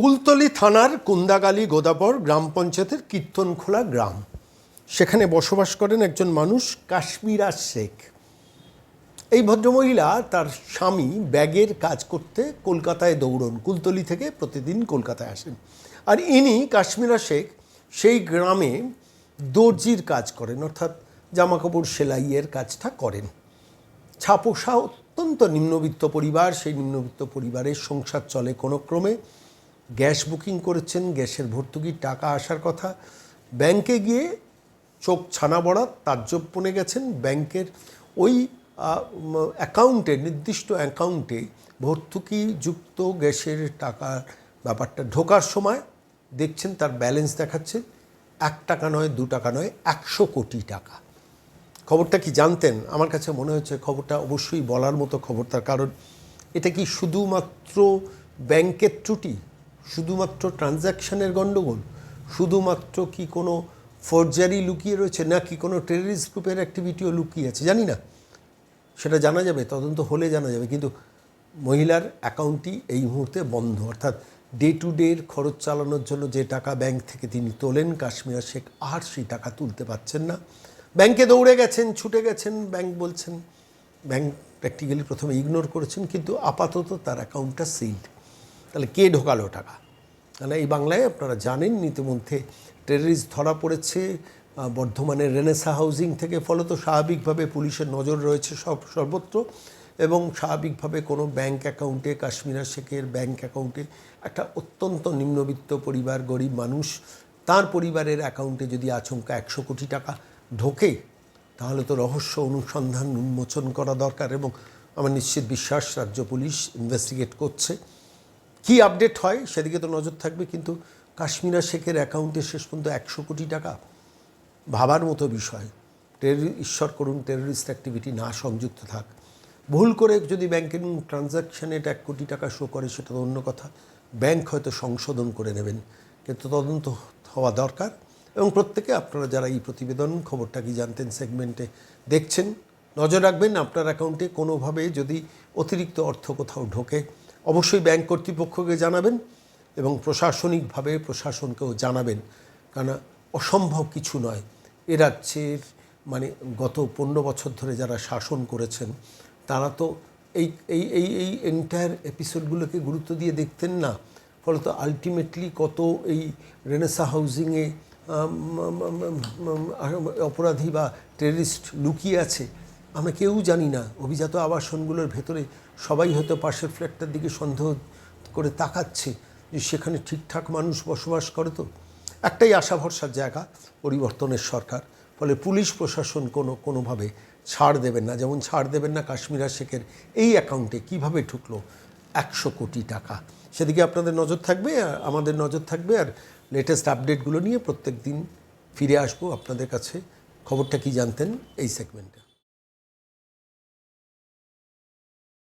কুলতলি থানার কুন্দাগালি গোদাবর গ্রাম পঞ্চায়েতের কীর্তনখোলা গ্রাম, সেখানে বসবাস করেন একজন মানুষ কাশ্মীরা শেখ। এই ভদ্রমহিলা তার স্বামী ব্যাগের কাজ করতে কলকাতায় দৌড়ন, কুলতলি থেকে প্রতিদিন কলকাতায় আসেন। আর ইনি কাশ্মীরা শেখ সেই গ্রামে দর্জির কাজ করেন, অর্থাৎ জামাকাপড় সেলাইয়ের কাজটা করেন। ছাপোষা অত্যন্ত নিম্নবিত্ত পরিবার, সেই নিম্নবিত্ত পরিবারের সংসার চলে কোনো ক্রমে। গ্যাস বুকিং করেছেন, গ্যাসের ভর্তুকির টাকা আসার কথা, ব্যাংকে গিয়ে চোখ ছানা বড়া তাজ্জব বনে গেছেন। ব্যাংকের ওই অ্যাকাউন্টে, নির্দিষ্ট অ্যাকাউন্টে ভর্তুকিযুক্ত গ্যাসের টাকার ব্যাপারটা ঢোকার সময় দেখছেন তার ব্যালেন্স দেখাচ্ছে 1 টাকা নয়, 2 টাকা নয়, 100 কোটি টাকা। খবরটা কি জানতেন? আমার কাছে মনে হচ্ছে খবরটা অবশ্যই বলার মতো খবর। তার কারণ এটা কি শুধুমাত্র ব্যাংকের ত্রুটি, শুধুমাত্র ট্রানজ্যাকশানের গণ্ডগোল, শুধুমাত্র কি কোনো ফর্জারি লুকিয়ে রয়েছে, নাকি কোনো টেররিস্ট গ্রুপের অ্যাক্টিভিটিও লুকিয়ে আছে? জানি না, সেটা জানা যাবে, তদন্ত হলে জানা যাবে। কিন্তু মহিলার অ্যাকাউন্টটি এই মুহূর্তে বন্ধ, অর্থাৎ ডে টু ডের খরচ চালানোর জন্য যে টাকা ব্যাংক থেকে তিনি তোলেন, কাশ্মীরা শেখ আর সেই টাকা তুলতে পারছেন না। ব্যাংকে দৌড়ে গেছেন, ছুটে গেছেন, ব্যাংক বলছেন, ব্যাংক প্র্যাকটিক্যালি প্রথমে ইগনোর করেছেন, কিন্তু আপাতত তার অ্যাকাউন্টটা সিলড। তাহলে কে ঢোকালো টাকা? তাহলে এই বাংলায় আপনারা জানেন ইতিমধ্যে টেররিস্ট ধরা পড়েছে বর্ধমানের রেনেসা হাউজিং থেকে। ফলত স্বাভাবিকভাবে পুলিশের নজর রয়েছে সর্বত্র, এবং স্বাভাবিকভাবে কোনো ব্যাংক অ্যাকাউন্টে, কাশ্মীরা শেখের ব্যাংক অ্যাকাউন্টে, একটা অত্যন্ত নিম্নবিত্ত পরিবার, গরিব মানুষ, তার পরিবারের অ্যাকাউন্টে যদি আচমকা 100 কোটি টাকা ঢোকে, তাহলে তো রহস্য অনুসন্ধান উন্মোচন করা দরকার। এবং আমার নিশ্চিত বিশ্বাস রাজ্য পুলিশ ইনভেস্টিগেট করছে। কি আপডেট হয় সেদিকে তো নজর থাকবে। কিন্তু কাশ্মীরা শেখের অ্যাকাউন্টে শেষ পর্যন্ত 100 কোটি টাকা, ভাবার মতো বিষয়। ঈশ্বর করুন টেররিস্ট অ্যাক্টিভিটি না সংযুক্ত থাক। ভুল করে যদি ব্যাংকিং ট্রানজ্যাকশানে 1 কোটি টাকা শো করে সেটা তো অন্য কথা, ব্যাংক হয়তো সংশোধন করে নেবেন, কিন্তু তদন্ত হওয়া দরকার। এবং প্রত্যেকে আপনারা যারা এই প্রতিবেদন খবরটা কি জানতেন সেগমেন্টে দেখছেন, নজর রাখবেন আপনার অ্যাকাউন্টে কোনোভাবে যদি অতিরিক্ত অর্থ কোথাও ঢোকে, অবশ্যই ব্যাংক কর্তৃপক্ষকে জানাবেন এবং প্রশাসনিকভাবে প্রশাসনকেও জানাবেন। কারণ অসম্ভব কিছু নয়। এ রাজ্যের মানে গত 15 বছর ধরে যারা শাসন করেছেন তারা তো এই এই এই এই এন্টায়ার এপিসোডগুলোকে গুরুত্ব দিয়ে দেখতেন না। ফলত আলটিমেটলি কত এই রেনেসা হাউজিংয়ে অপরাধী বা টেররিস্ট লুকিয়ে আছে আমরা কেউ জানি না। অভিজাত আবাসনগুলোর ভেতরে সবাই হয়তো পাশের ফ্ল্যাটটার দিকে সন্দেহ করে তাকাচ্ছে যে সেখানে ঠিকঠাক মানুষ বসবাস করে। তো একটাই আশা ভরসার জায়গা, পরিবর্তনের সরকার। ফলে পুলিশ প্রশাসন কোনোভাবে ছাড় দেবেন না, যেমন ছাড় দেবেন না কাশ্মীরা শেখের এই অ্যাকাউন্টে কীভাবে ঢুকলো 100 কোটি টাকা। সেদিকে আপনাদের নজর থাকবে, আমাদের নজর থাকবে। আর লেটেস্ট আপডেটগুলো নিয়ে প্রত্যেক দিন ফিরে আসবো আপনাদের কাছে। খবরটা কি জানতেন এই সেগমেন্টে।